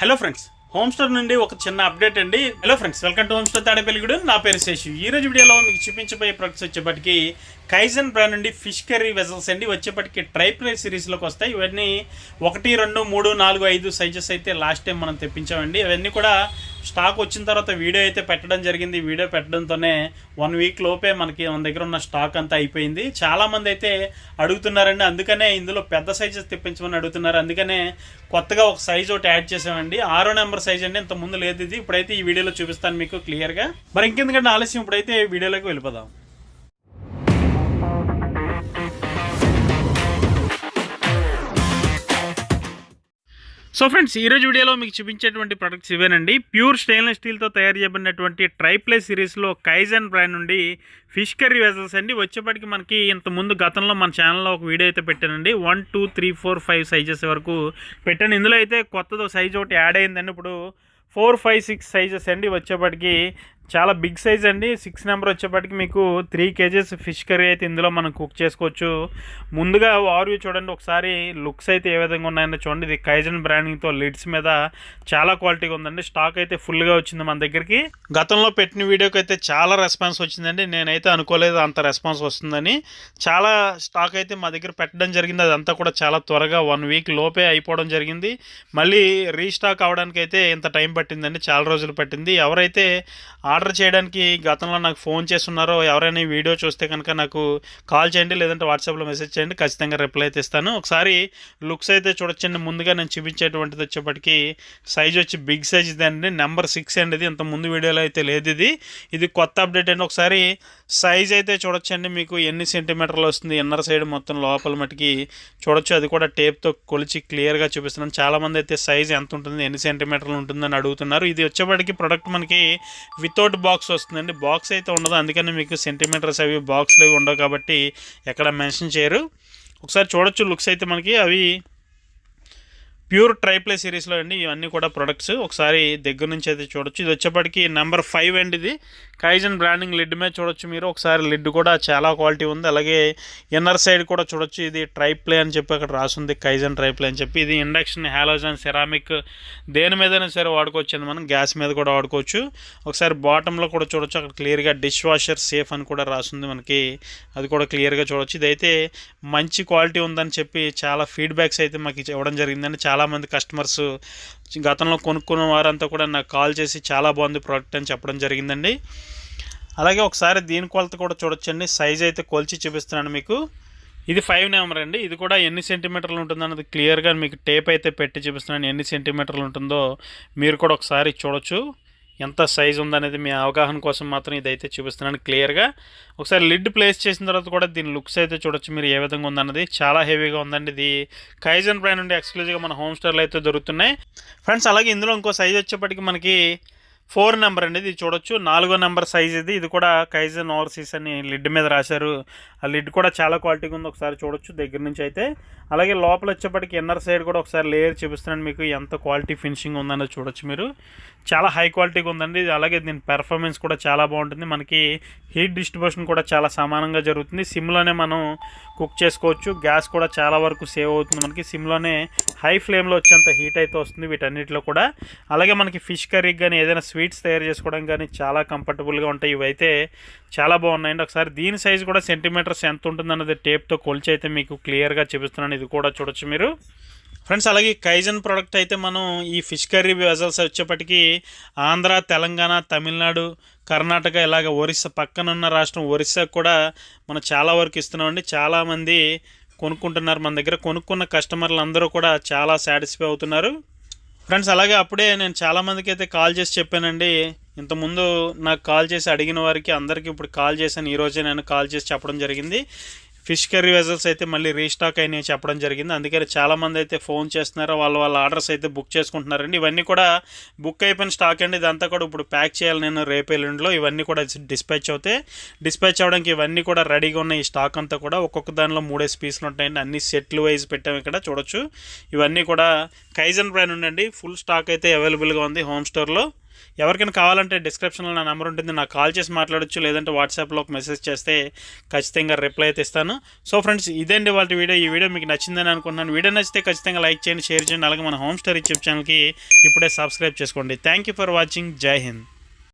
Hello friends, home store నుండి ఒక చిన్న అప్డేట్ అండి. Hello friends, welcome to home store Tadepalligudem. నా పేరు శేషు. ఈ రోజు వీడియోలో మీకు చూపించబోయే ప్రొడక్ట్స్ వచ్చేప్పటికి కైజన్ బ్రాండ్ నుండి ఫిష్ కర్రీ వెజల్స్ అండి. వచ్చేప్పటికి ట్రైప్లై సిరీస్లోకి వస్తాయి. ఇవన్నీ 1, 2, 3, 4, 5 సైజెస్ అయితే లాస్ట్ టైం మనం తెప్పించామండి. అవన్నీ కూడా స్టాక్ వచ్చిన తర్వాత వీడియో అయితే పెట్టడం జరిగింది. వీడియో పెట్టడంతోనే 1 వీక్ లోపే మన దగ్గర ఉన్న స్టాక్ అంతా అయిపోయింది. చాలామంది అయితే అడుగుతున్నారండి, అందుకనే ఇందులో పెద్ద సైజెస్ తెప్పించమని అడుగుతున్నారు. అందుకనే కొత్తగా ఒక సైజ్ ఒకటి యాడ్ చేసామండి. 6వ నెంబర్ సైజ్ అండి. ఇంత ముందు లేదు ఇది. ఇప్పుడైతే ఈ వీడియోలో చూపిస్తాను మీకు క్లియర్గా. మరి ఇంకెందుకంటే ఆలస్యం, ఇప్పుడైతే వీడియోలోకి వెళ్ళిపోదాం. సో ఫ్రెండ్స్, ఈరోజు వీడియోలో మీకు చూపించేటువంటి ప్రొడక్ట్స్ ఇవేనండి. ప్యూర్ స్టెయిన్లెస్ స్టీల్తో తయారు చేయబడినటువంటి ట్రైప్లై సిరీస్లో కైజన్ బ్రాండ్ నుండి ఫిష్ కర్రీ వెజల్స్ అండి. వచ్చేప్పటికి మనకి ఇంతకుముందు గతంలో మన ఛానల్లో ఒక వీడియో అయితే పెట్టానండి. 1, 2, 3, 4, 5 సైజెస్ వరకు పెట్టాను. ఇందులో అయితే కొత్తదో సైజ్ ఒకటి యాడ్ అయిందండి. ఇప్పుడు 4, 5, 6 సైజెస్ అండి. వచ్చేప్పటికి చాలా బిగ్ సైజ్ అండి. 6 నెంబర్ వచ్చేప్పటికి మీకు 3 kgs ఫిష్ కర్రీ అయితే ఇందులో మనం కుక్ చేసుకోవచ్చు. ముందుగా ఓవర్వ్యూ చూడండి ఒకసారి. లుక్స్ అయితే ఏ విధంగా ఉన్నాయని చూడండి. ఇది కైజన్ బ్రాండింగ్తో లిడ్స్ మీద చాలా క్వాలిటీగా ఉందండి. స్టాక్ అయితే ఫుల్గా వచ్చింది మన దగ్గరికి. గతంలో పెట్టిన వీడియోకి అయితే చాలా రెస్పాన్స్ వచ్చిందండి. నేనైతే అనుకోలేదు అంత రెస్పాన్స్ వస్తుందని. చాలా స్టాక్ అయితే మా దగ్గర పెట్టడం జరిగింది. అదంతా కూడా చాలా త్వరగా 1 వీక్ లోపే అయిపోవడం జరిగింది. మళ్ళీ రీస్టాక్ అవడానికి అయితే ఇంత టైం పట్టిందండి. చాలా రోజులు పట్టింది. ఎవరైతే ఆర్డర్ చేయడానికి గతంలో నాకు ఫోన్ చేస్తున్నారో, ఎవరైనా ఈ వీడియో చూస్తే కనుక నాకు కాల్ చేయండి, లేదంటే వాట్సాప్లో మెసేజ్ చేయండి. ఖచ్చితంగా రిప్లై అయితే ఇస్తాను. ఒకసారి లుక్స్ అయితే చూడొచ్చండి. ముందుగా నేను చూపించేటువంటిది వచ్చేప్పటికి సైజ్ వచ్చి బిగ్ సైజ్ ఇదండి. నెంబర్ 6 అండి. ఇది ఇంత ముందు వీడియోలో అయితే లేదు. ఇది కొత్త అప్డేట్ అండి. ఒకసారి సైజ్ అయితే చూడొచ్చండి. మీకు ఎన్ని సెంటీమీటర్లు వస్తుంది, ఇన్నర్ సైడ్ మొత్తం లోపల మటుకి చూడొచ్చు. అది కూడా టేప్తో కొలిచి క్లియర్గా చూపిస్తున్నాను. చాలామంది అయితే సైజ్ ఎంత ఉంటుంది, ఎన్ని సెంటీమీటర్లు ఉంటుందని అడుగుతున్నారు. ఇది వచ్చేప్పటికి ప్రొడక్ట్ మనకి వితౌట్ బాక్స్ వస్తుందండి. బాక్స్ అయితే ఉండదు. అందుకని మీకు సెంటీమీటర్స్ అవి బాక్స్లు అవి ఉండవు కాబట్టి ఎక్కడ మెన్షన్ చేయరు. ఒకసారి చూడొచ్చు లుక్స్ అయితే మనకి. అవి ప్యూర్ ట్రైప్లై సిరీస్లో అండి. ఇవన్నీ కూడా ప్రొడక్ట్స్ ఒకసారి దగ్గర నుంచి అయితే చూడొచ్చు. ఇది వచ్చేప్పటికి నెంబర్ 5 అండి. ఇది కైజన్ బ్రాండింగ్ లిడ్ మీద చూడొచ్చు మీరు. ఒకసారి లిడ్ కూడా చాలా క్వాలిటీ ఉంది. అలాగే ఇన్నర్ సైడ్ కూడా చూడొచ్చు. ఇది ట్రైప్లై అని చెప్పి అక్కడ రాసుంది, కైజన్ ట్రైప్లై అని చెప్పి. ఇది ఇండక్షన్, హాలోజన్, సెరామిక్ దేని మీదైనా సరే వాడుకోవచ్చు అండి. మనం గ్యాస్ మీద కూడా వాడుకోవచ్చు. ఒకసారి బాటంలో కూడా చూడొచ్చు. అక్కడ క్లియర్గా డిష్ వాషర్ సేఫ్ అని కూడా రాసుంది మనకి. అది కూడా క్లియర్గా చూడొచ్చు. ఇదైతే మంచి క్వాలిటీ ఉందని చెప్పి చాలా ఫీడ్బ్యాక్స్ అయితే మాకు ఇవ్వడం జరిగిందండి. చాలామంది కస్టమర్స్ గతంలో కొనుక్కున్న వారంతా కూడా నాకు కాల్ చేసి చాలా బాగుంది ప్రోడక్ట్ అని చెప్పడం జరిగిందండి. అలాగే ఒకసారి దీని కొలత కూడా చూడొచ్చండి. సైజ్ అయితే కొలిచి చూపిస్తున్నాను మీకు. ఇది 5 నెంబర్ అండి. ఇది కూడా ఎన్ని సెంటీమీటర్లు ఉంటుందన్నది క్లియర్గా మీకు టేప్ అయితే పెట్టి చూపిస్తున్నాను. ఎన్ని సెంటీమీటర్లు ఉంటుందో మీరు కూడా ఒకసారి చూడొచ్చు. ఎంత సైజు ఉందనేది మీ అవగాహన కోసం మాత్రం ఇదైతే చూపిస్తున్నాను క్లియర్గా. ఒకసారి లిడ్ ప్లేస్ చేసిన తర్వాత కూడా దీని లుక్స్ అయితే చూడొచ్చు మీరు ఏ విధంగా ఉందన్నది. చాలా హెవీగా ఉందండి. ఇది కైజన్ బ్రాండ్ నుండి ఎక్స్క్లూజివ్గా మన హోమ్ స్టోర్లో అయితే దొరుకుతున్నాయి ఫ్రెండ్స్. అలాగే ఇందులో ఇంకో సైజ్ వచ్చేప్పటికి మనకి 4 నెంబర్ అండి. ఇది చూడొచ్చు 4వ నెంబర్ సైజ్ ఇది కూడా కైజన్ ఓవర్సీస్ అని లిడ్ మీద రాశారు. ఆ లిడ్ కూడా చాలా క్వాలిటీగా ఉంది. ఒకసారి చూడొచ్చు దగ్గర నుంచి అయితే. అలాగే లోపల వచ్చేప్పటికి ఇన్నర్ సైడ్ కూడా ఒకసారి లేయర్ చూపిస్తున్నాను మీకు. ఎంత క్వాలిటీ ఫినిషింగ్ ఉందన్నది చూడొచ్చు మీరు. చాలా హై క్వాలిటీగా ఉందండి. అలాగే దీని పెర్ఫార్మెన్స్ కూడా చాలా బాగుంటుంది. మనకి హీట్ డిస్ట్రిబ్యూషన్ కూడా చాలా సమానంగా జరుగుతుంది. సిమ్లోనే మనం కుక్ చేసుకోవచ్చు. గ్యాస్ కూడా చాలా వరకు సేవ్ అవుతుంది మనకి. సిమ్లోనే హై ఫ్లేమ్లో వచ్చేంత హీట్ అయితే వస్తుంది వీటన్నిటిలో కూడా. అలాగే మనకి ఫిష్ కర్రీకి కానీ ఏదైనా స్వీట్స్ తయారు చేసుకోవడం కానీ చాలా కంఫర్టబుల్గా ఉంటాయి. ఇవైతే చాలా బాగున్నాయండి. ఒకసారి దీని సైజు కూడా సెంటీమీటర్స్ ఎంత ఉంటుందన్నది టేప్తో కొలిచి అయితే మీకు క్లియర్గా చూపిస్తున్నాను. ఇది కూడా చూడొచ్చు మీరు ఫ్రెండ్స్. అలాగే కైజన్ ప్రోడక్ట్ అయితే మనం ఈ ఫిష్ కర్రీ వెజల్స్ వచ్చేప్పటికి ఆంధ్ర, తెలంగాణ, తమిళనాడు, కర్ణాటక, ఇలాగ ఒరిస్సా పక్కనున్న రాష్ట్రం ఒరిస్సాకు కూడా మనం చాలా వరకు ఇస్తున్నామండి. చాలామంది కొనుక్కుంటున్నారు మన దగ్గర. కొనుక్కున్న కస్టమర్లు అందరూ కూడా చాలా సాటిస్ఫై అవుతున్నారు ఫ్రెండ్స్. అలాగే అప్పుడే నేను చాలామందికి అయితే కాల్ చేసి చెప్పానండి. ఇంతకుముందు నాకు కాల్ చేసి అడిగిన వారికి అందరికీ ఇప్పుడు కాల్ చేశాను. ఈరోజే నేను కాల్ చేసి చెప్పడం జరిగింది. ఫిష్ కర్రీ వెజల్స్ అయితే మళ్ళీ రీస్టాక్ అయినాయి చెప్పడం జరిగింది. అందుకని చాలామంది అయితే ఫోన్ చేస్తున్నారు. వాళ్ళ ఆర్డర్స్ అయితే బుక్ చేసుకుంటున్నారండి. ఇవన్నీ కూడా బుక్ అయిపోయిన స్టాక్ అండి. ఇదంతా కూడా ఇప్పుడు ప్యాక్ చేయాలి నేను రేపు ఎల్లుండిలో. ఇవన్నీ కూడా డిస్పాచ్ అవుతాయి. డిస్పాచ్ అవ్వడానికి ఇవన్నీ కూడా రెడీగా ఉన్నాయి. ఈ స్టాక్ అంతా కూడా ఒక్కొక్క దానిలో 3 పీసులు ఉంటాయండి. అన్ని సెట్లు వైజ్ పెట్టాము ఇక్కడ చూడొచ్చు. ఇవన్నీ కూడా కైజన్ బ్రాండ్ ఉండండి. ఫుల్ స్టాక్ అయితే అవైలబుల్గా ఉంది హోమ్ స్టోర్లో. ఎవరికైనా కావాలంటే డిస్క్రిప్షన్లో నా నెంబర్ ఉంటుంది, నాకు కాల్ చేసి మాట్లాడొచ్చు, లేదంటే వాట్సాప్లో ఒక మెసేజ్ చేస్తే ఖచ్చితంగా రిప్లై అయితే ఇస్తాను. సో ఫ్రెండ్స్, ఇదండి వాళ్ళ వీడియో. ఈ వీడియో మీకు నచ్చిందని అనుకుంటున్నాను. వీడియో నచ్చితే ఖచ్చితంగా లైక్ చేయండి, షేర్ చేయండి, అలాగే మన హోమ్ స్టోరీ యూట్యూబ్ ఛానల్కి ఇప్పుడే సబ్స్క్రైబ్ చేసుకోండి. Thank you for watching. జై హింద్.